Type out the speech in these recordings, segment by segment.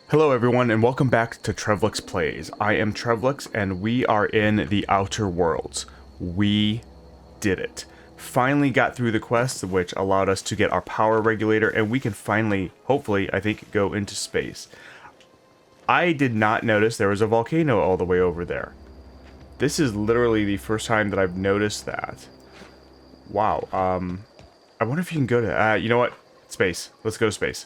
Hello everyone and welcome back to Trevlix Plays. I am Trevlix and we are in the Outer Worlds. We did it. Finally got through the quest, which allowed us to get our power regulator, and we can finally, hopefully, I think, go into space. I did not notice there was a volcano all the way over there. This is literally the first time that I've noticed that. Wow, I wonder if you can go to, you know what? Space. Let's go to space.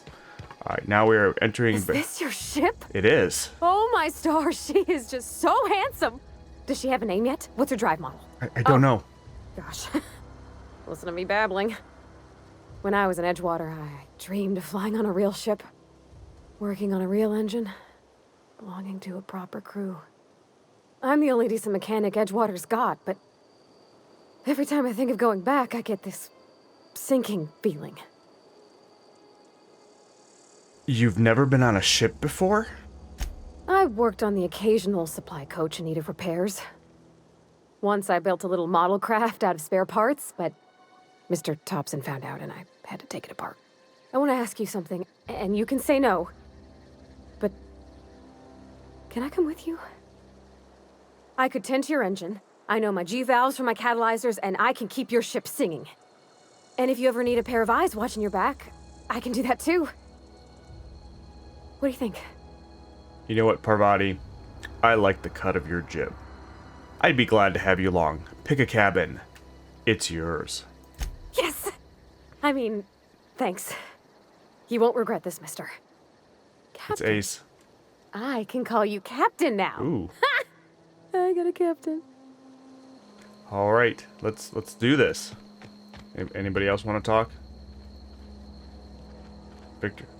Alright, now we're entering... Is this your ship? It is. Oh my stars, she is just so handsome. Does she have a name yet? What's her drive model? I don't know. Gosh, listen to me babbling. When I was in Edgewater, I dreamed of flying on a real ship, working on a real engine, belonging to a proper crew. I'm the only decent mechanic Edgewater's got, but every time I think of going back, I get this sinking feeling. You've never been on a ship before? I've worked on the occasional supply coach in need of repairs. Once I built a little model craft out of spare parts, but Mr. Thompson found out and I had to take it apart. I want to ask you something, and you can say no, but can I come with you? I could tend to your engine. I know my G-valves for my catalyzers, and I can keep your ship singing. And if you ever need a pair of eyes watching your back, I can do that too. What do you think? You know what, Parvati? I like the cut of your jib. I'd be glad to have you along. Pick a cabin. It's yours. Yes! I mean, thanks. You won't regret this, mister. Captain. It's Ace. I can call you Captain now. Ooh. I got a captain. All right, let's do this. Anybody else want to talk?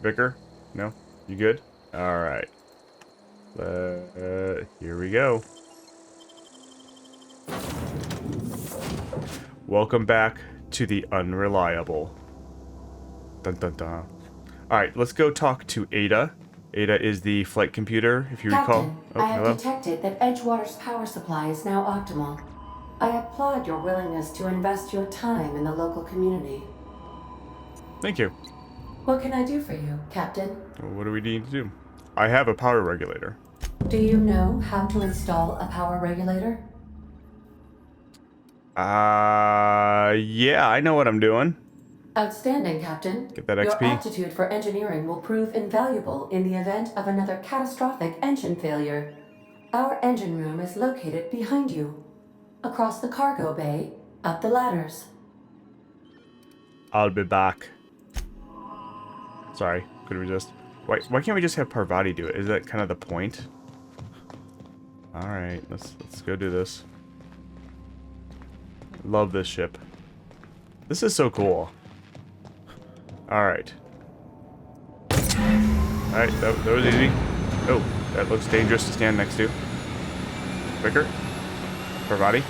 Vicar? No? You good? All right. Here we go. Welcome back to the Unreliable. Dun dun dun. Alright, let's go talk to Ada. Ada is the flight computer, if you recall. Captain, Oh, I have hello? detected that Edgewater's power supply is now optimal. I applaud your willingness to invest your time in the local community. Thank you. What can I do for you, Captain? What do we need to do? I have a power regulator. Do you know how to install a power regulator? Yeah, I know what I'm doing. Outstanding, Captain. Get that Your XP. aptitude for engineering will prove invaluable in the event of another catastrophic engine failure. Our engine room is located behind you. Across the cargo bay, up the ladders. I'll be back. Sorry, couldn't resist. Why can't we just have Parvati do it? Is that kind of the point? Alright, let's go do this. Love this ship. This is so cool. Alright. Alright, that was easy. Oh, that looks dangerous to stand next to. Vicar? Parvati?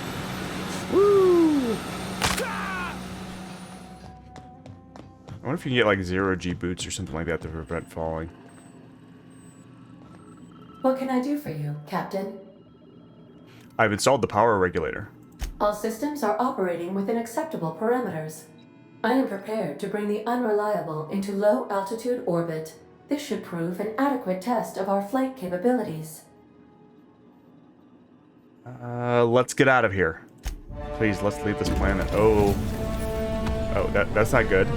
Woo! I wonder if you can get like 0G boots or something like that to prevent falling. What can I do for you, Captain? I've installed the power regulator. All systems are operating within acceptable parameters. I am prepared to bring the Unreliable into low-altitude orbit. This should prove an adequate test of our flight capabilities. Let's get out of here. Please, let's leave this planet. Oh, that's not good.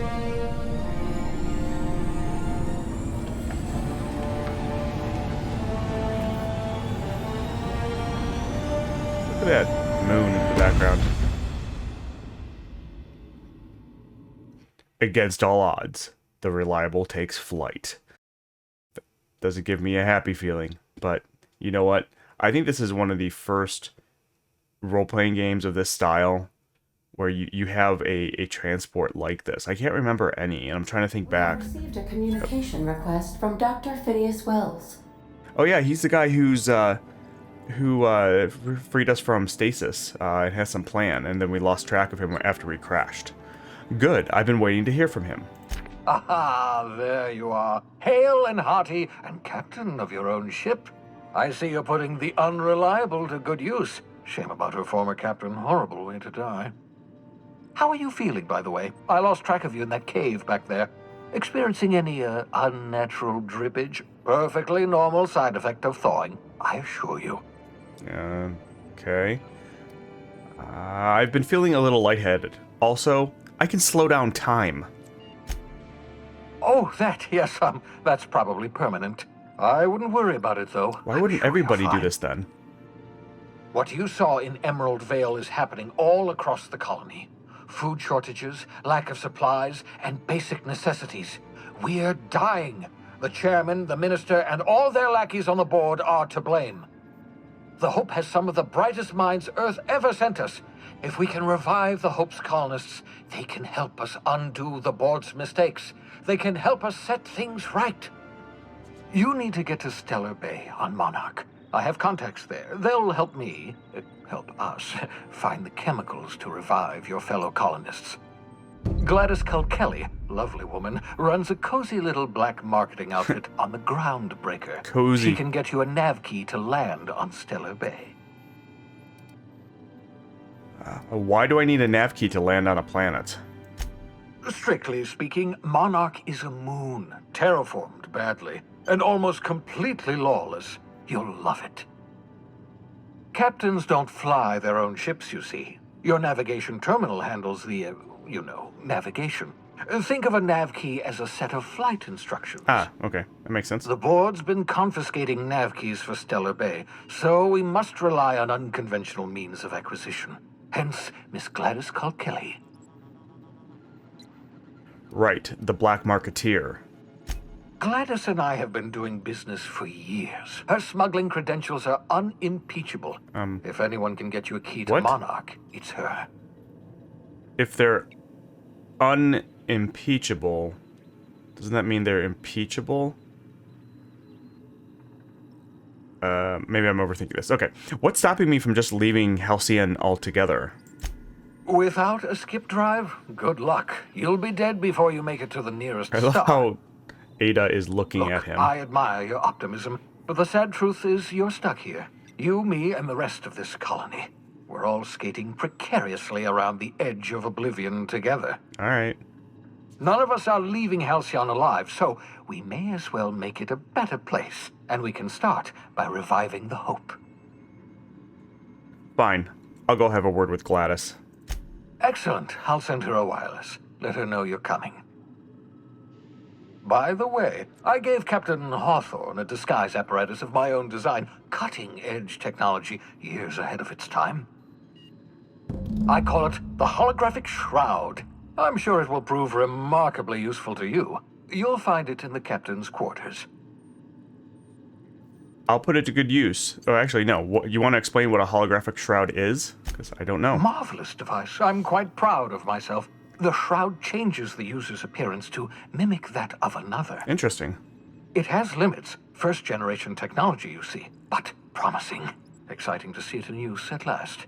Look at that moon in the background. Against all odds, the Reliable takes flight. Doesn't give me a happy feeling, but you know what? I think this is one of the first role-playing games of this style where you have a transport like this. I can't remember any, and I'm trying to think back. We received a communication request from Dr. Phineas Wells. Oh yeah, he's the guy who freed us from stasis and has some plan, and then we lost track of him after we crashed. Good, I've been waiting to hear from him. Aha, there you are. Hale and hearty, and captain of your own ship. I see you're putting the Unreliable to good use. Shame about her former captain. Horrible way to die. How are you feeling, by the way? I lost track of you in that cave back there. Experiencing any unnatural drippage? Perfectly normal side effect of thawing, I assure you. Okay. I've been feeling a little lightheaded. Also, I can slow down time. Oh, yes, that's probably permanent. I wouldn't worry about it, though. Why wouldn't I'm sure everybody you're do fine. this then? What you saw in Emerald Vale is happening all across the colony. Food shortages, lack of supplies, and basic necessities. We're dying. The chairman, the minister, and all their lackeys on the board are to blame. The Hope has some of the brightest minds Earth ever sent us. If we can revive the Hope's colonists, they can help us undo the board's mistakes. They can help us set things right. You need to get to Stellar Bay on Monarch. I have contacts there. They'll help me, help us, find the chemicals to revive your fellow colonists. Gladys Kelly, lovely woman, runs a cozy little black marketing outfit on the Groundbreaker. Cozy. She can get you a nav key to land on Stellar Bay. Why do I need a nav key to land on a planet? Strictly speaking, Monarch is a moon, terraformed badly, and almost completely lawless. You'll love it. Captains don't fly their own ships, you see. Your navigation terminal handles the, navigation. Think of a nav key as a set of flight instructions. Ah, okay. That makes sense. The board's been confiscating nav keys for Stellar Bay, so we must rely on unconventional means of acquisition. Hence, Miss Gladys Kelly. Right, the black marketeer. Gladys and I have been doing business for years. Her smuggling credentials are unimpeachable. If anyone can get you a key to what? Monarch, it's her. If they're unimpeachable, doesn't that mean they're impeachable? Maybe I'm overthinking this. Okay, what's stopping me from just leaving Halcyon altogether? Without a skip drive, good luck. You'll be dead before you make it to the nearest I love star. how Ada is looking Look, at him. I admire your optimism, but the sad truth is you're stuck here. You, me, and the rest of this colony. We're all skating precariously around the edge of oblivion together. All right. None of us are leaving Halcyon alive, so we may as well make it a better place, and we can start by reviving the Hope. Fine. I'll go have a word with Gladys. Excellent. I'll send her a wireless. Let her know you're coming. By the way, I gave Captain Hawthorne a disguise apparatus of my own design, cutting-edge technology years ahead of its time. I call it the holographic shroud. I'm sure it will prove remarkably useful to you. You'll find it in the captain's quarters. I'll put it to good use. Oh, actually, no. You want to explain what a holographic shroud is? Because I don't know. Marvelous device. I'm quite proud of myself. The shroud changes the user's appearance to mimic that of another. Interesting. It has limits. First-generation technology, you see, but promising. Exciting to see it in use at last.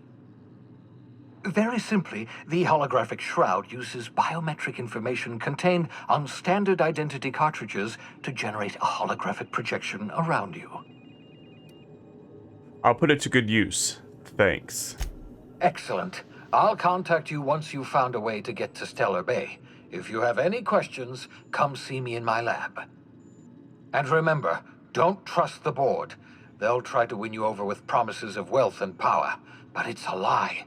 Very simply, the holographic shroud uses biometric information contained on standard identity cartridges to generate a holographic projection around you. I'll put it to good use. Thanks. Excellent. I'll contact you once you've found a way to get to Stellar Bay. If you have any questions, come see me in my lab. And remember, don't trust the board. They'll try to win you over with promises of wealth and power, but it's a lie.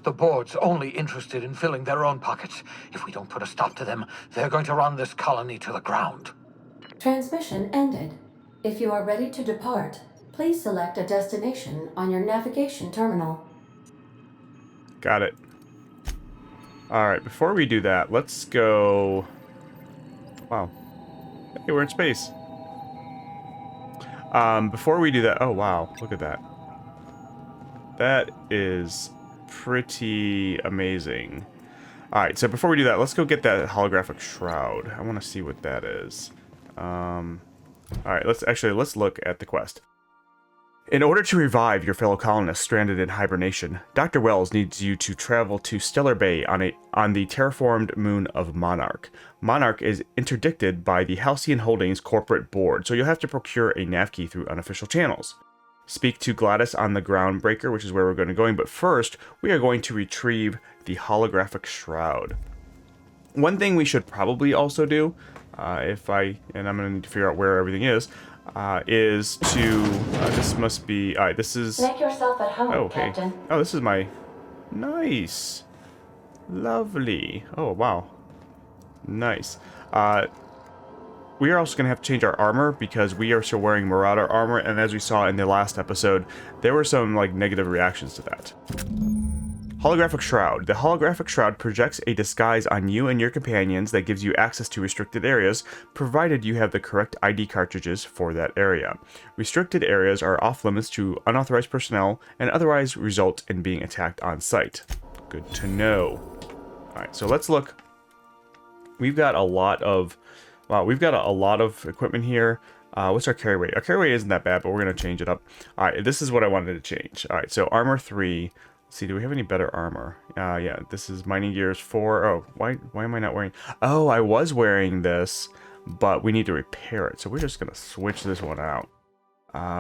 The board's only interested in filling their own pockets. If we don't put a stop to them, they're going to run this colony to the ground. Transmission ended. If you are ready to depart, please select a destination on your navigation terminal. Got it. Alright, before we do that, let's go... Wow. Hey, we're in space. Before we do that... Oh, wow. Look at that. That is pretty amazing. Alright, so before we do that, let's go get that holographic shroud. I want to see what that is. Alright, let's look at the quest. In order to revive your fellow colonists stranded in hibernation, Dr. Wells needs you to travel to Stellar Bay on the terraformed moon of Monarch. Monarch is interdicted by the Halcyon Holdings corporate board, so you'll have to procure a nav key through unofficial channels. Speak to Gladys on the Groundbreaker, which is where we're going to go, but first, we are going to retrieve the holographic shroud. One thing we should probably also do, and I'm gonna need to figure out where everything is to, this must be, alright, this is, Make yourself at home, oh, hey. Captain. Oh, this is my, nice. Lovely. Oh, wow. Nice. We are also going to have to change our armor because we are still wearing Marauder armor, and as we saw in the last episode, there were some, like, negative reactions to that. Holographic Shroud. The Holographic Shroud projects a disguise on you and your companions that gives you access to restricted areas, provided you have the correct ID cartridges for that area. Restricted areas are off-limits to unauthorized personnel and otherwise result in being attacked on sight. Good to know. Alright, so let's look. We've got a lot of... Wow, we've got a lot of equipment here. What's our carry weight? Our carry weight isn't that bad, but we're going to change it up. Alright, this is what I wanted to change. Alright, so armor 3... Let's see, do we have any better armor? Yeah, this is mining gears 4. Oh, why am I not wearing... Oh, I was wearing this, but we need to repair it. So we're just going to switch this one out.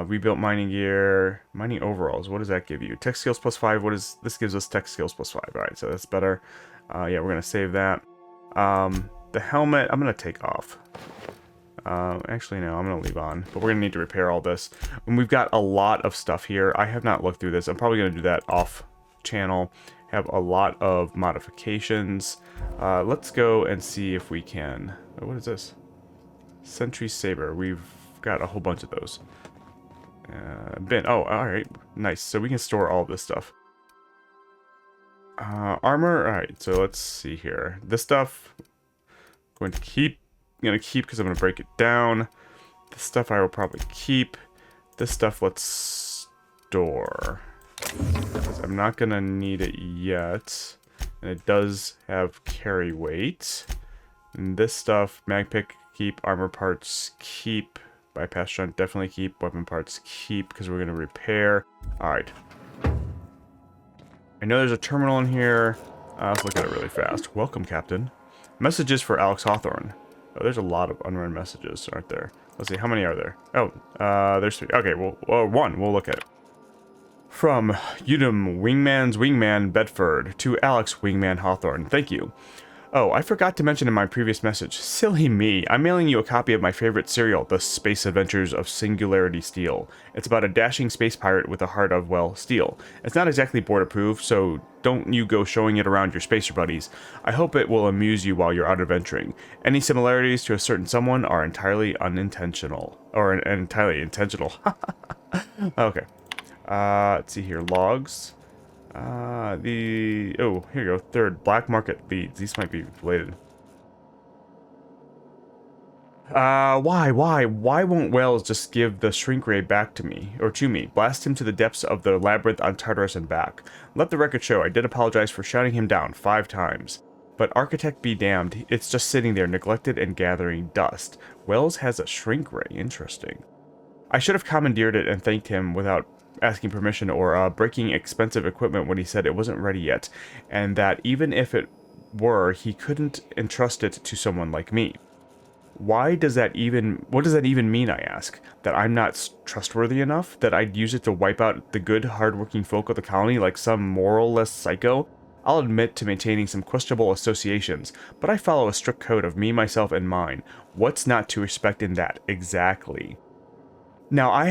Rebuilt mining gear, mining overalls. What does that give you? Tech skills plus 5. What is... This gives us tech skills plus 5. Alright, so that's better. Yeah, we're going to save that. The helmet, I'm going to take off. Actually, no, I'm going to leave on. But we're going to need to repair all this. And we've got a lot of stuff here. I have not looked through this. I'm probably going to do that off channel. Have a lot of modifications. Let's go and see if we can... Oh, what is this? Sentry Saber. We've got a whole bunch of those. Bin. Oh, alright. Nice. So we can store all this stuff. Armor. Alright, so let's see here. This stuff... I'm going to keep because I'm going to break it down. This stuff I will probably keep. This stuff let's store. Because I'm not going to need it yet. And it does have carry weight. And this stuff, mag pick, keep. Armor parts, keep. Bypass shunt, definitely keep. Weapon parts, keep. Because we're going to repair. Alright. I know there's a terminal in here. Let's look at it really fast. Welcome, Captain. Messages for Alex Hawthorne. Oh, there's a lot of unread messages, aren't there? Let's see, how many are there? Oh, there's 3. Okay, well, 1. We'll look at it. From Udom Wingman's Wingman Bedford to Alex Wingman Hawthorne. Thank you. Oh, I forgot to mention in my previous message. Silly me. I'm mailing you a copy of my favorite serial, The Space Adventures of Singularity Steel. It's about a dashing space pirate with a heart of, well, steel. It's not exactly board approved, so don't you go showing it around your spacer buddies. I hope it will amuse you while you're out adventuring. Any similarities to a certain someone are entirely unintentional. Or entirely intentional. Okay. Let's see here. Logs. Oh, here you go. 3rd, black market leads. These might be related. Why won't Wells just give the shrink ray back to me, or to me? Blast him to the depths of the labyrinth on Tartarus and back. Let the record show I did apologize for shouting him down 5 times. But architect be damned, it's just sitting there neglected and gathering dust. Wells has a shrink ray. Interesting. I should have commandeered it and thanked him without asking permission or breaking expensive equipment when he said it wasn't ready yet, and that even if it were, he couldn't entrust it to someone like me. What does that even mean, I ask? That I'm not trustworthy enough? That I'd use it to wipe out the good, hard-working folk of the colony like some moral-less psycho? I'll admit to maintaining some questionable associations, but I follow a strict code of me, myself, and mine. What's not to respect in that, exactly? Now I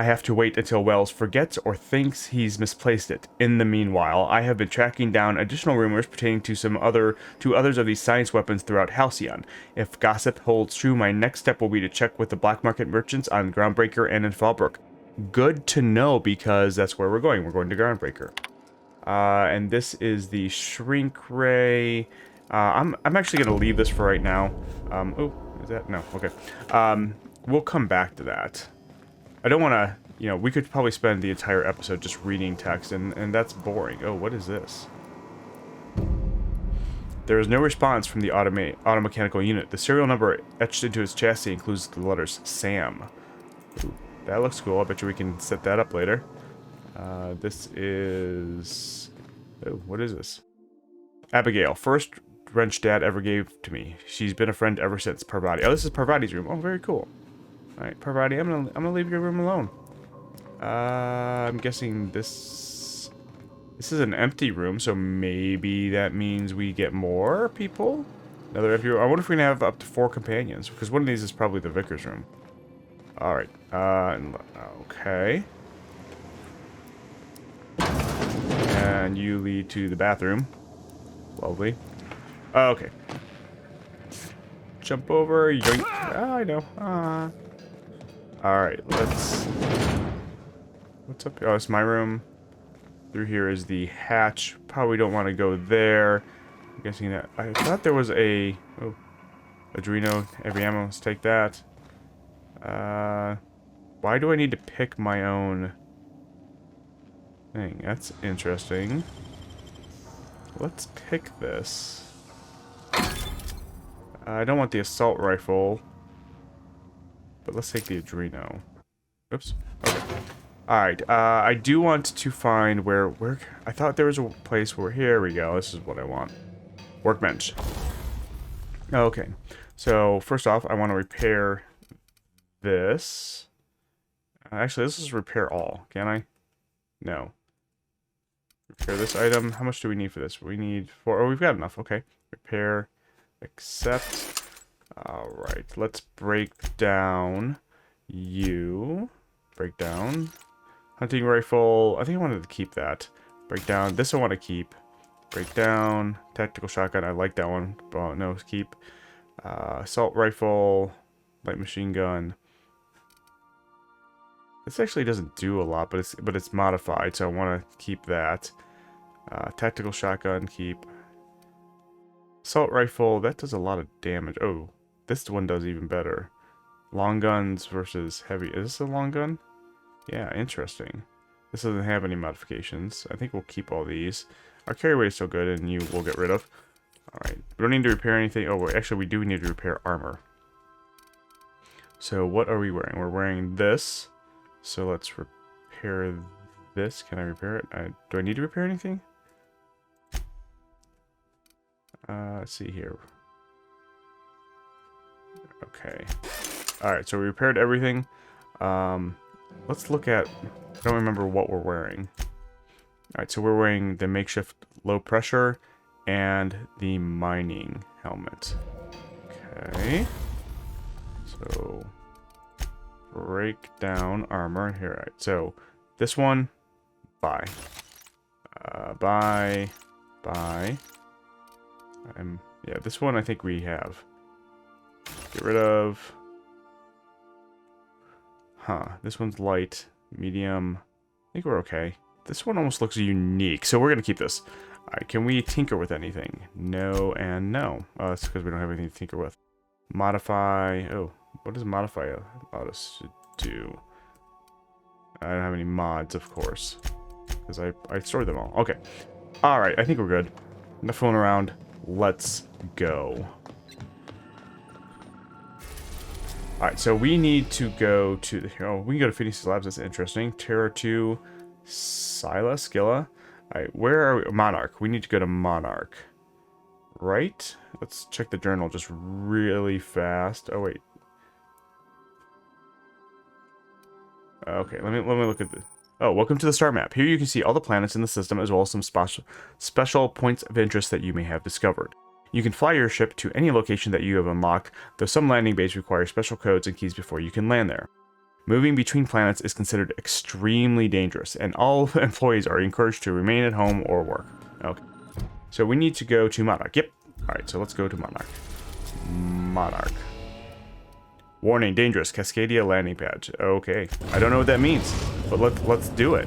have to wait until Wells forgets or thinks he's misplaced it. In the meanwhile, I have been tracking down additional rumors pertaining to others of these science weapons throughout Halcyon. If gossip holds true, my next step will be to check with the black market merchants on Groundbreaker and in Fallbrook. Good to know, because that's where we're going. We're going to Groundbreaker. And this is the shrink ray. I'm actually going to leave this for right now. Oh, is that? No, okay. We'll come back to that. I don't want to, we could probably spend the entire episode just reading text, and that's boring. Oh, what is this? There is no response from the automechanical unit. The serial number etched into its chassis includes the letters SAM. Ooh, that looks cool. I bet you we can set that up later. This is... Oh, what is this? Abigail, first wrench Dad ever gave to me. She's been a friend ever since. Parvati. Oh, this is Parvati's room. Oh, very cool. Alright, Parvati, I'm gonna leave your room alone. I'm guessing this is an empty room, so maybe that means we get more people? Another empty room. I wonder if we can have up to 4 companions, because one of these is probably the Vicar's room. Alright, okay. And you lead to the bathroom. Lovely. Okay. Jump over, yoink. Ah, I know. Alright, let's... What's up here? Oh, it's my room. Through here is the hatch. Probably don't want to go there. I'm guessing that... I thought there was a... Oh. Adreno, every ammo. Let's take that. Why do I need to pick my own thing? That's interesting. Let's pick this. I don't want the assault rifle. But let's take the Adreno. Oops. Okay. Alright, I do want to find where... I thought there was a place where... Here we go. This is what I want. Workbench. Okay. So, first off, I want to repair this. Actually, this is repair all. Can I? No. Repair this item. How much do we need for this? We need 4. Oh, we've got enough. Okay. Repair. Accept. Alright. Let's break down you. Break down. Hunting rifle. I think I wanted to keep that. Break down. This I want to keep. Break down. Tactical shotgun. I like that one. Oh, no, keep. Assault rifle. Light machine gun. This actually doesn't do a lot, but it's modified, so I want to keep that. Tactical shotgun, keep. Assault rifle, that does a lot of damage. Oh, this one does even better. Long guns versus heavy. Is this a long gun? Yeah, interesting. This doesn't have any modifications. I think we'll keep all these. Our carry weight is still good, and you will get rid of. Alright, we don't need to repair anything. Oh, wait, actually, we do need to repair armor. So, what are we wearing? We're wearing this. So, let's repair this. Can I repair it? Do I need to repair anything? Let's see here. Okay. Alright, so we repaired everything. Let's look at... I don't remember what we're wearing. Alright, so we're wearing the makeshift low pressure and the mining helmet. Okay. So, break down armor. Here, alright. So, this one, buy. Buy. Yeah, this one I think we have. Get rid of. This one's light, medium. I think we're okay. This one almost looks unique, so we're gonna keep this. Alright, can we tinker with anything? No and no. Oh, that's because we don't have anything to tinker with. Modify. Oh, what does modify allow us to do? I don't have any mods, of course, because I stored them all. Okay. Alright, I think we're good. Enough fooling around. Let's go. Alright, so we need to go to the... Oh, we can go to Phineas' labs. That's interesting. Terror 2, Skilla. Alright, where are we? Monarch. We need to go to Monarch. Right? Let's check the journal just really fast. Oh, wait. Okay, let me look at the... Oh, welcome to the star map. Here you can see all the planets in the system as well as some special points of interest that you may have discovered. You can fly your ship to any location that you have unlocked, though some landing bays require special codes and keys before you can land there. Moving between planets is considered extremely dangerous, and all employees are encouraged to remain at home or work. Okay. So we need to go to Monarch. Yep. Alright, so let's go to Monarch. Monarch. Warning, dangerous, Cascadia landing pad. Okay. I don't know what that means, but let's do it.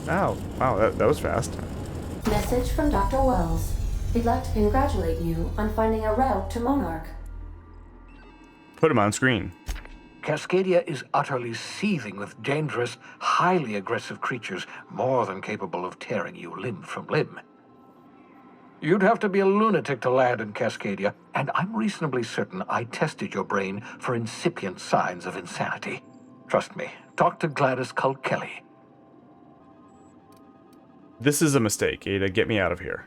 Ow. Wow, that was fast. Message from Dr. Wells. He'd like to congratulate you on finding a route to Monarch. Put him on screen. Cascadia is utterly seething with dangerous, highly aggressive creatures, more than capable of tearing you limb from limb. You'd have to be a lunatic to land in Cascadia, and I'm reasonably certain I tested your brain for incipient signs of insanity. Trust me, talk to Gladys Culkelly. This is a mistake, Ada. Get me out of here.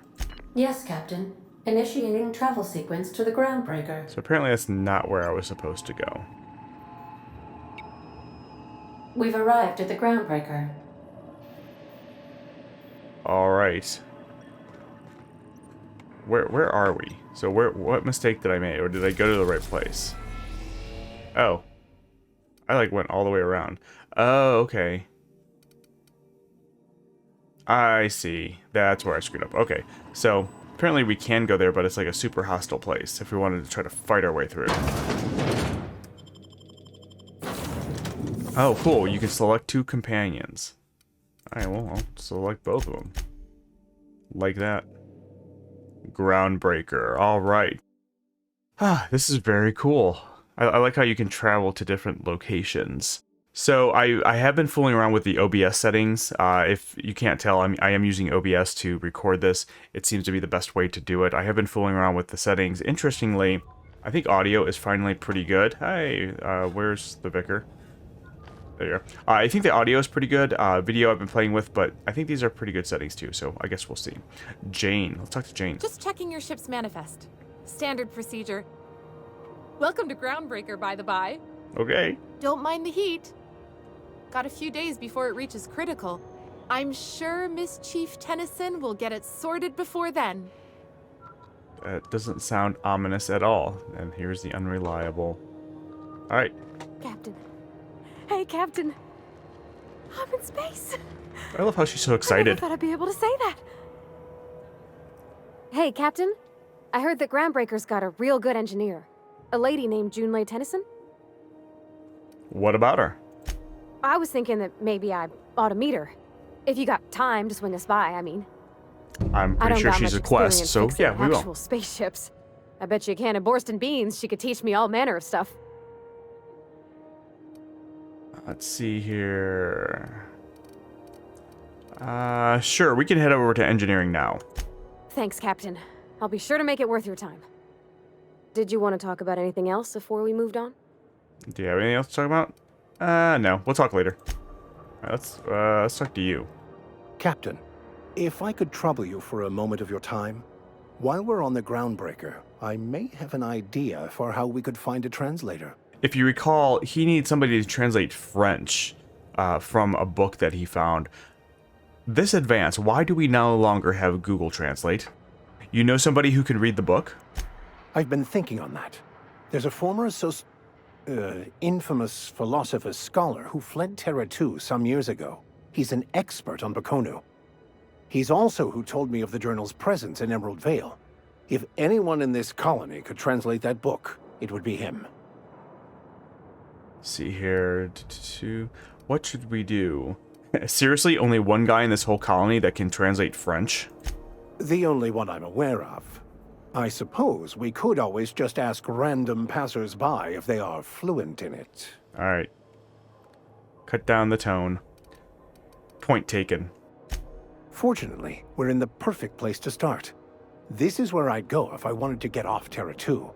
Yes, Captain. Initiating travel sequence to the Groundbreaker. So apparently that's not where I was supposed to go. We've arrived at the Groundbreaker. Alright. Where are we? So what mistake did I make? Or did I go to the right place? Oh. I like went all the way around. Oh, okay. I see. That's where I screwed up. Okay. So apparently we can go there, but it's like a super hostile place if we wanted to try to fight our way through. Oh, cool. You can select 2 companions. Alright, well, I'll select both of them. Like that. Groundbreaker. Alright. Ah, this is very cool. I like how you can travel to different locations. So I have been fooling around with the OBS settings. If you can't tell, I am using OBS to record this. It seems to be the best way to do it. I have been fooling around with the settings. Interestingly, I think audio is finally pretty good. Hey, where's the Vicar? There you go. I think the audio is pretty good. Video I've been playing with, but I think these are pretty good settings too, so I guess we'll see. Jane. Let's talk to Jane. Just checking your ship's manifest. Standard procedure. Welcome to Groundbreaker, by the by. Okay. Don't mind the heat. Got a few days before it reaches critical. I'm sure Miss Chief Tennyson will get it sorted before then. That doesn't sound ominous at all. And here's the Unreliable. Alright. Captain. Hey, Captain. I'm in space. I love how she's so I excited. never thought I'd be able to say that. Hey, Captain. I heard that Groundbreaker's got a real good engineer. A lady named Junlei Tennyson. What about her? I was thinking that maybe I ought to meet her. If you got time to swing us by, I mean. I'm I pretty don't sure got she's much a quest, experience so fixing yeah, we actual will. spaceships. I bet you a can of Borston beans she could teach me all manner of stuff. Let's see here. Sure, we can head over to engineering now. Thanks, Captain. I'll be sure to make it worth your time. Did you want to talk about anything else before we moved on? Do you have anything else to talk about? No. We'll talk later. All right, let's talk to you. Captain, if I could trouble you for a moment of your time, while we're on the Groundbreaker, I may have an idea for how we could find a translator. If you recall, he needs somebody to translate French from a book that he found. This advance, why do we no longer have Google Translate? You know somebody who can read the book? I've been thinking on that. There's a former infamous philosopher scholar who fled Terra 2 some years ago. He's an expert on Bakonu. He's also who told me of the journal's presence in Emerald Vale. If anyone in this colony could translate that book, it would be him. See here. What should we do? Seriously, only one guy in this whole colony that can translate French? The only one I'm aware of. I suppose we could always just ask random passers-by if they are fluent in it. Alright. Cut down the tone. Point taken. Fortunately, we're in the perfect place to start. This is where I'd go if I wanted to get off Terra 2.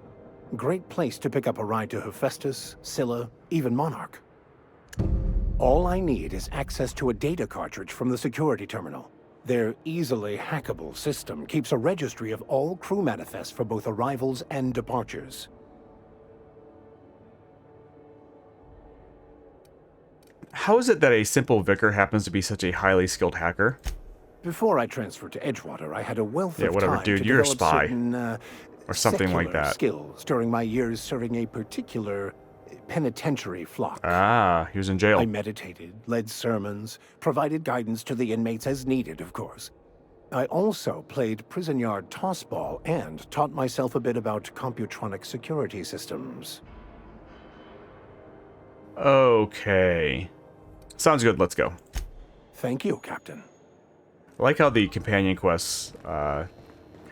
Great place to pick up a ride to Hephaestus, Scylla, even Monarch. All I need is access to a data cartridge from the security terminal. Their easily hackable system keeps a registry of all crew manifests for both arrivals and departures. How is it that a simple vicar happens to be such a highly skilled hacker? Before I transferred to Edgewater, I had a wealth Yeah, of whatever, time dude, to you're a develop spy. certain, Or something like secular that. skills during my years serving a particular penitentiary flock. Ah, he was in jail. I meditated, led sermons, provided guidance to the inmates as needed, of course. I also played prison yard tossball and taught myself a bit about computronic security systems. Okay. Sounds good, let's go. Thank you, Captain. I like how the companion quests kind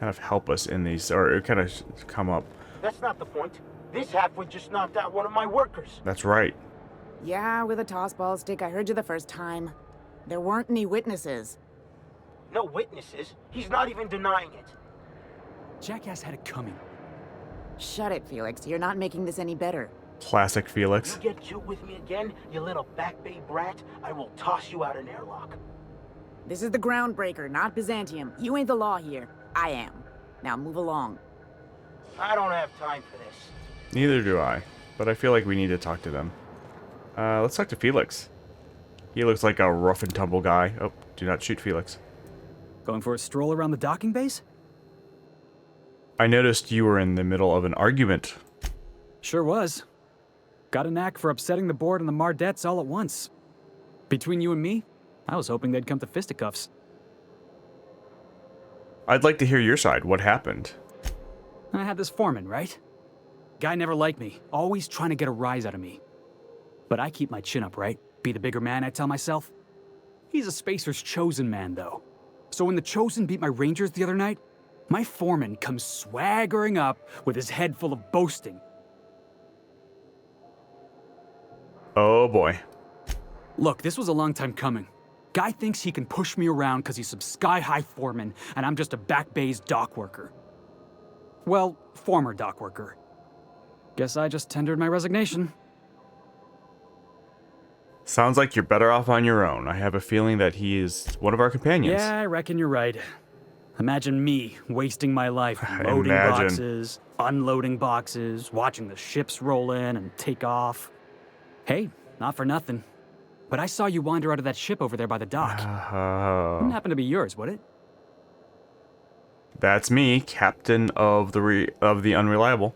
of help us in these, or kind of come up. That's not the point. This halfwit just knocked out one of my workers. That's right. Yeah, with a tossball stick, I heard you the first time. There weren't any witnesses. No witnesses. He's not even denying it. Jackass had it coming. Shut it, Felix. You're not making this any better. Classic Felix. You get cute with me again, you little back bay brat, I will toss you out an airlock. This is the Groundbreaker, not Byzantium. You ain't the law here. I am. Now move along. I don't have time for this. Neither do I, but I feel like we need to talk to them. Let's talk to Felix. He looks like a rough and tumble guy. Oh, do not shoot Felix. Going for a stroll around the docking base? I noticed you were in the middle of an argument. Sure was. Got a knack for upsetting the board and the Mardettes all at once. Between you and me, I was hoping they'd come to fisticuffs. I'd like to hear your side. What happened? I had this foreman, right? Guy never liked me, always trying to get a rise out of me. But I keep my chin up, right? Be the bigger man, I tell myself. He's a Spacer's chosen man, though. So when the Chosen beat my Rangers the other night, my foreman comes swaggering up with his head full of boasting. Oh boy. Look, this was a long time coming. Guy thinks he can push me around because he's some sky-high foreman, and I'm just a back bay's dock worker. Well, former dock worker. Guess I just tendered my resignation. Sounds like you're better off on your own. I have a feeling that he is one of our companions. Yeah, I reckon you're right. Imagine me wasting my life loading Imagine. boxes, unloading boxes, watching the ships roll in and take off. Hey, not for nothing. But I saw you wander out of that ship over there by the dock. Wouldn't happen to be yours, would it? That's me, captain of the Unreliable.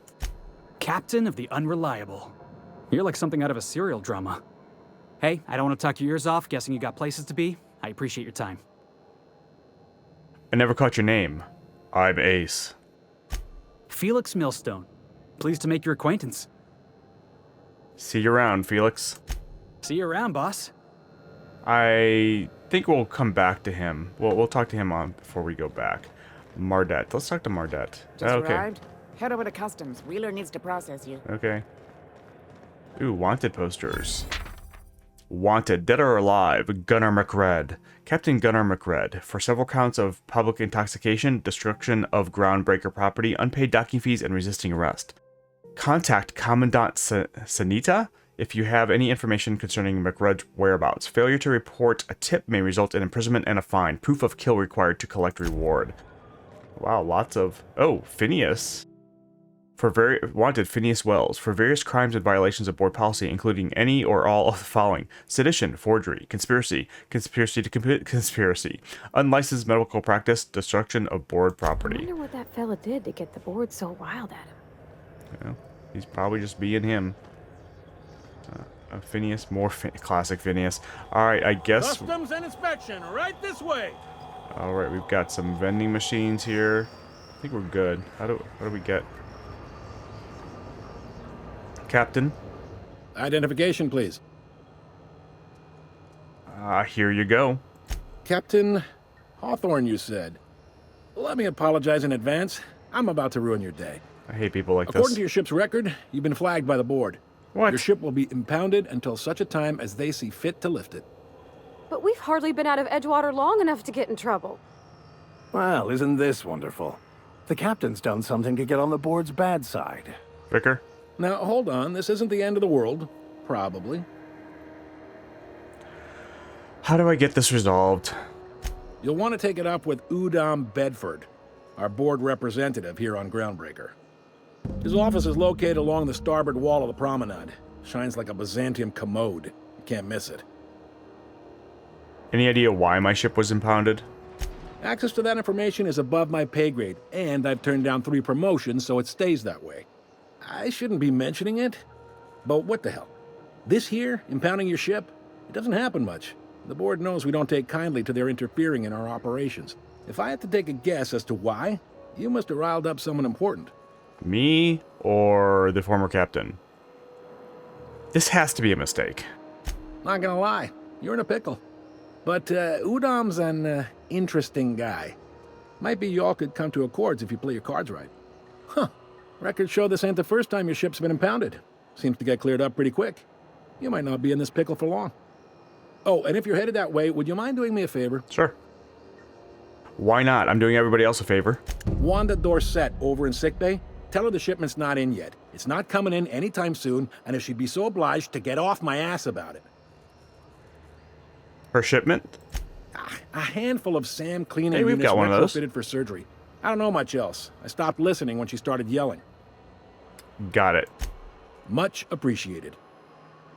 Captain of the Unreliable. You're like something out of a serial drama. Hey, I don't want to talk your ears off, guessing you got places to be. I appreciate your time. I never caught your name. I'm Ace. Felix Millstone. Pleased to make your acquaintance. See you around, Felix. See you around, boss. I think we'll come back to him. We'll talk to him on before we go back. Mardette. Let's talk to Mardette. Just Okay. arrived? Head over to customs. Wheeler needs to process you. Okay. Ooh, wanted posters. Wanted, dead or alive, Gunnar McRed. Captain Gunnar McRed, for several counts of public intoxication, destruction of Groundbreaker property, unpaid docking fees, and resisting arrest. Contact Commandant Sanita if you have any information concerning McRed's whereabouts. Failure to report a tip may result in imprisonment and a fine. Proof of kill required to collect reward. Wow, lots of... Oh, Phineas. Wanted Phineas Wells for various crimes and violations of board policy, including any or all of the following: sedition, forgery, conspiracy, conspiracy to commit conspiracy, unlicensed medical practice, destruction of board I property. wonder what that fella did to get the board so wild at him. Yeah, he's probably just being him. Phineas, more classic Phineas. All right, I guess. Customs and inspection, right this way. All right, we've got some vending machines here. I think we're good. How do we get? Captain, Identification, please. here you go. Captain Hawthorne, you said. Let me apologize in advance. I'm about to ruin your day. I hate people like According this. to your ship's record, you've been flagged by the board. What? Your ship will be impounded until such a time as they see fit to lift it. But we've hardly been out of Edgewater long enough to get in trouble. Well, isn't this wonderful? The captain's done something to get on the board's bad side. Vicar? Now, hold on. This isn't the end of the world. Probably. How do I get this resolved? You'll want to take it up with Udom Bedford, our board representative here on Groundbreaker. His office is located along the starboard wall of the promenade. Shines like a Byzantium commode. You can't miss it. Any idea why my ship was impounded? Access to that information is above my pay grade, and I've turned down 3 promotions, so it stays that way. I shouldn't be mentioning it, but what the hell? This here, impounding your ship, it doesn't happen much. The board knows we don't take kindly to their interfering in our operations. If I had to take a guess as to why, you must have riled up someone important. Me or the former captain? This has to be a mistake. Not gonna lie, you're in a pickle. But Udom's an interesting guy. Might be you all could come to accords if you play your cards right. Huh. Records show this ain't the first time your ship's been impounded. Seems to get cleared up pretty quick. You might not be in this pickle for long. Oh, and if you're headed that way, would you mind doing me a favor? Sure. Why not? I'm doing everybody else a favor. Wanda Dorset over in sickbay. Tell her the shipment's not in yet. It's not coming in anytime soon, and if she'd be so obliged to get off my ass about it. Her shipment? A handful of Sam cleaning Hey, we've units got one of those. retrofitted for surgery. I don't know much else. I stopped listening when she started yelling. Got it. Much appreciated.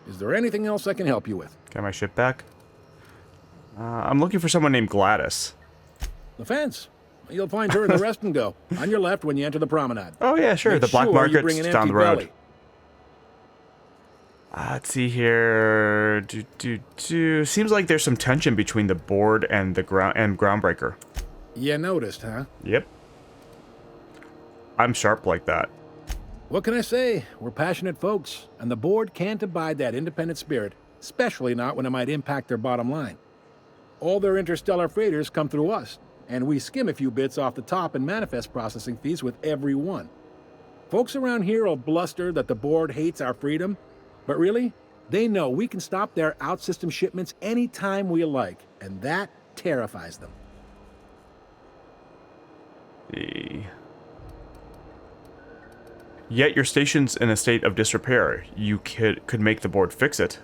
Is there anything else I can help you with? Got my ship back? I'm looking for someone named Gladys. The fence. You'll find her in the rest and go, on your left when you enter the promenade. Oh, yeah, sure. Make The black sure you bring market's an down empty the road. belly. Let's see here. Seems like there's some tension between the board and the Groundbreaker. You noticed, huh? Yep. I'm sharp like that. What can I say? We're passionate folks, and the board can't abide that independent spirit, especially not when it might impact their bottom line. All their interstellar freighters come through us, and we skim a few bits off the top in manifest processing fees with every one. Folks around here will bluster that the board hates our freedom, but really, they know we can stop their out-system shipments anytime we like, and that terrifies them. Yet your station's in a state of disrepair. You could make the board fix it.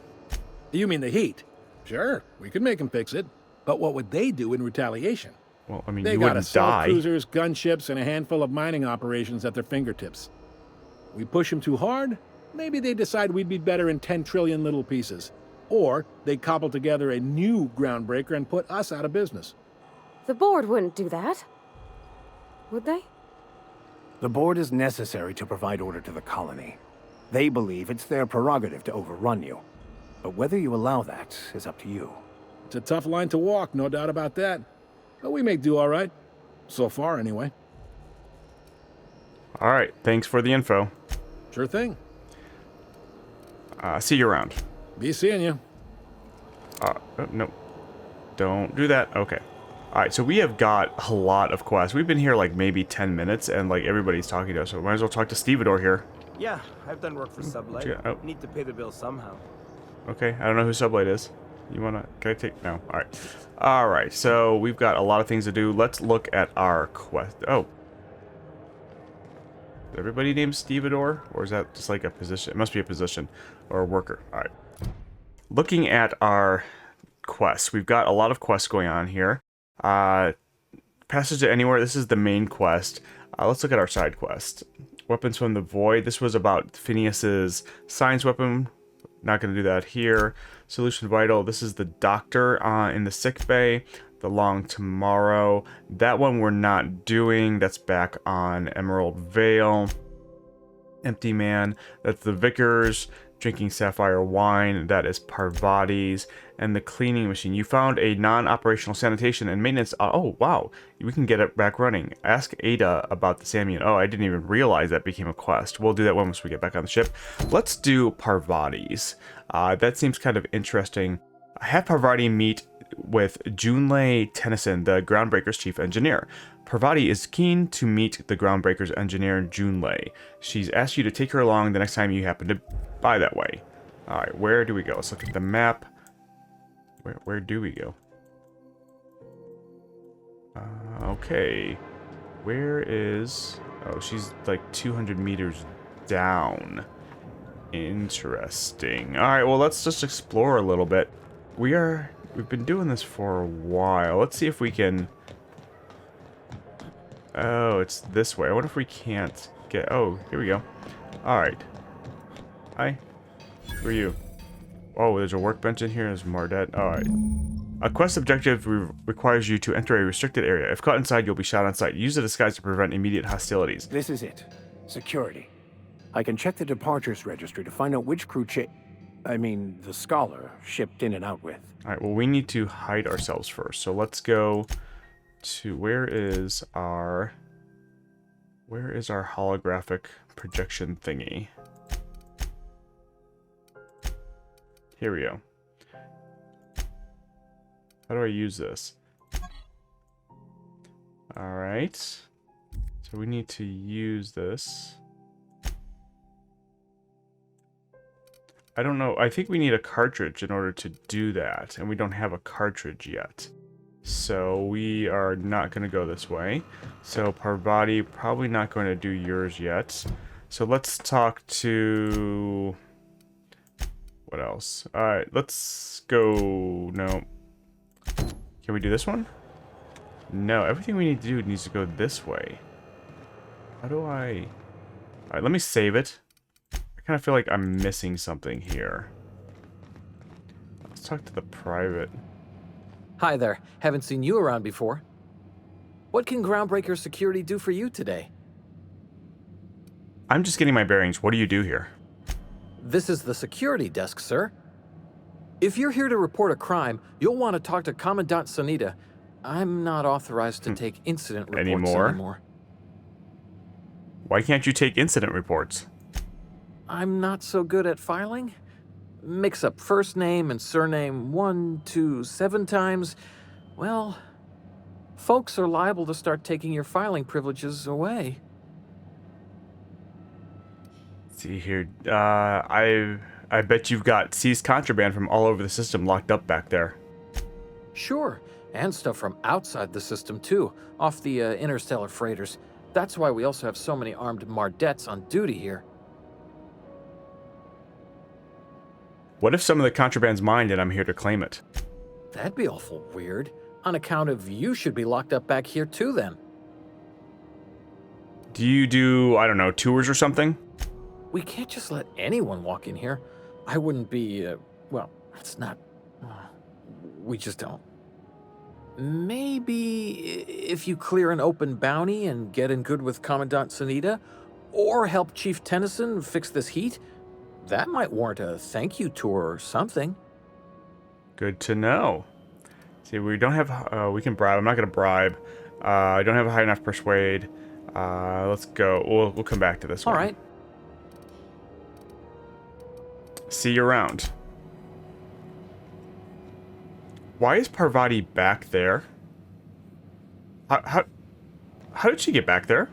You mean the heat? Sure, we could make them fix it, but what would they do in retaliation? Well, I mean, They you got wouldn't assault die. cruisers, gunships, and a handful of mining operations at their fingertips. We push them too hard, maybe they decide we'd be better in 10 trillion little pieces. Or they cobble together a new Groundbreaker and put us out of business. The board wouldn't do that. Would they? The board is necessary to provide order to the colony. They believe it's their prerogative to overrun you. But whether you allow that is up to you. It's a tough line to walk, no doubt about that. But we make do all right. So far, anyway. All right, thanks for the info. Sure thing. See you around. Be seeing you. No. Don't do that. Okay. Alright, so we have got a lot of quests. We've been here like maybe 10 minutes and like everybody's talking to us, so we might as well talk to Stevedore here. Yeah, I've done work for Sublight. Yeah, oh. Need to pay the bill somehow. Okay, I don't know who Sublight is. You wanna... Can I take... No. Alright. Alright, so we've got a lot of things to do. Let's look at our quest. Oh. Is everybody named Stevedore? Or is that just like a position? It must be a position. Or a worker. Alright. Looking at our quests. We've got a lot of quests going on here. Passage to Anywhere. This is the main quest. Let's look at our side quest. Weapons from the Void. This was about Phineas's science weapon. Not going to do that here. Solution Vital. This is the doctor in the sick bay. The Long Tomorrow. That one we're not doing. That's back on Emerald Vale. Empty Man. That's the Vicar's. Drinking Sapphire Wine. That is Parvati's. And the Cleaning Machine. You found a non-operational sanitation and maintenance. Oh, wow. We can get it back running. Ask Ada about the Samian. Oh, I didn't even realize that became a quest. We'll do that once we get back on the ship. Let's do Parvati's. That seems kind of interesting. Have Parvati meet with Junlei Tennyson, the Groundbreaker's chief engineer. Parvati is keen to meet the Groundbreaker's engineer, Junlei. She's asked you to take her along the next time you happen to by that way. Alright, where do we go? Let's look at the map. Where do we go? Okay. Where is... Oh, she's like 200 meters down. Interesting. Alright, well, let's just explore a little bit. We've been doing this for a while. Let's see if we can... Oh, it's this way. I wonder if we can't get... Oh, here we go. Alright. Hi. Who are you? Oh, there's a workbench in here. There's Mardet. Alright. A quest objective requires you to enter a restricted area. If caught inside, you'll be shot on sight. Use the disguise to prevent immediate hostilities. This is it. Security. I can check the departures registry to find out which crew the Scholar shipped in and out with. Alright, well, we need to hide ourselves first. So let's go to... Where is our holographic projection thingy? Here we go. How do I use this? Alright. So we need to use this. I don't know. I think we need a cartridge in order to do that. And we don't have a cartridge yet. So we are not going to go this way. So Parvati, probably not going to do yours yet. So let's talk to... What else? Alright, let's go... No. Can we do this one? No, everything we need to do needs to go this way. How do I... Alright, let me save it. I kind of feel like I'm missing something here. Let's talk to the private. Hi there. Haven't seen you around before. What can Groundbreaker security do for you today? I'm just getting my bearings. What do you do here? This is the security desk, sir. If you're here to report a crime, you'll want to talk to Commandant Sunita. I'm not authorized to take incident reports anymore. Why can't you take incident reports? I'm not so good at filing. Mix up first name and surname 1, 2, 7 times. Well, folks are liable to start taking your filing privileges away. Let's see here. I bet you've got seized contraband from all over the system locked up back there. Sure, and stuff from outside the system too, off the interstellar freighters. That's why we also have so many armed Mardettes on duty here. What if some of the contraband's mine and I'm here to claim it? That'd be awful weird. On account of you should be locked up back here too then. Do you do, I don't know, tours or something? We can't just let anyone walk in here. I wouldn't be, well, it's not... we just don't. Maybe if you clear an open bounty and get in good with Commandant Sunita, or help Chief Tennyson fix this heat, that might warrant a thank you tour or something. Good to know. See, we don't have, we can bribe. I'm not going to bribe. I don't have a high enough persuade. Let's go. We'll come back to this one. All right. See you around. Why is Parvati back there? How did she get back there?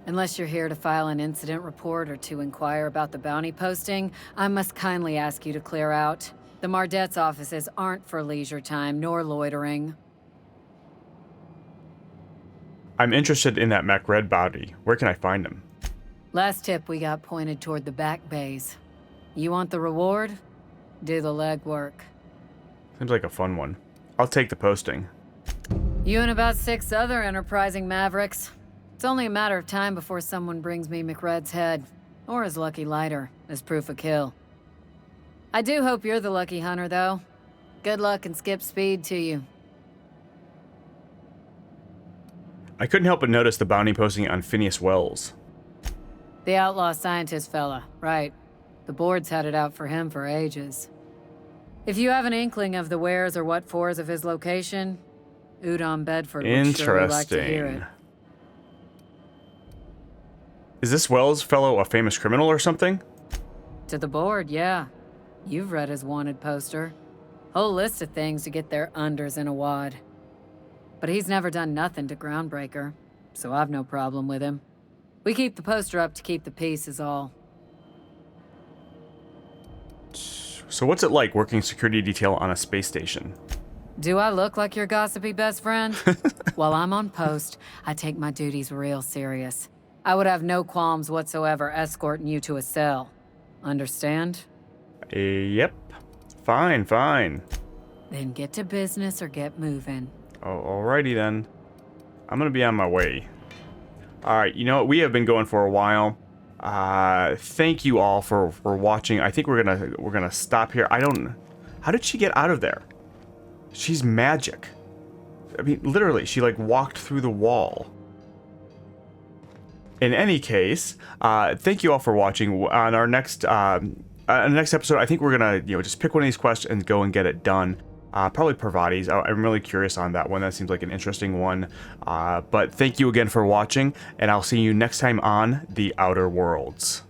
Unless you're here to file an incident report or to inquire about the bounty posting, I must kindly ask you to clear out. The Mardet's offices aren't for leisure time nor loitering. I'm interested in that Mac Red bounty. Where can I find him? Last tip we got pointed toward the back bays. You want the reward? Do the legwork. Seems like a fun one. I'll take the posting. You and about 6 other enterprising mavericks. It's only a matter of time before someone brings me McRed's head, or his lucky lighter, as proof of kill. I do hope you're the lucky hunter, though. Good luck and skip speed to you. I couldn't help but notice the bounty posting on Phineas Wells. The outlaw scientist fella, right. The board's had it out for him for ages. If you have an inkling of the wheres or what fors of his location, Udon Bedford would surely like to hear it. Is this Wells fellow a famous criminal or something? To the board, yeah. You've read his wanted poster. Whole list of things to get their unders in a wad. But he's never done nothing to Groundbreaker, so I've no problem with him. We keep the poster up to keep the peace is all. So what's it like working security detail on a space station? Do I look like your gossipy best friend? While I'm on post, I take my duties real serious. I would have no qualms whatsoever escorting you to a cell. Understand? Yep. Fine, fine. Then get to business or get moving. Oh, alrighty then. I'm gonna be on my way. Alright, you know what? We have been going for a while. Thank you all for watching. I think we're gonna stop here. How did she get out of there? She's magic. I mean, literally, she like walked through the wall. In any case, thank you all for watching. On our next episode, I think we're gonna just pick one of these quests and go and get it done. Probably Parvati's. I'm really curious on that one. That seems like an interesting one. But thank you again for watching, and I'll see you next time on The Outer Worlds.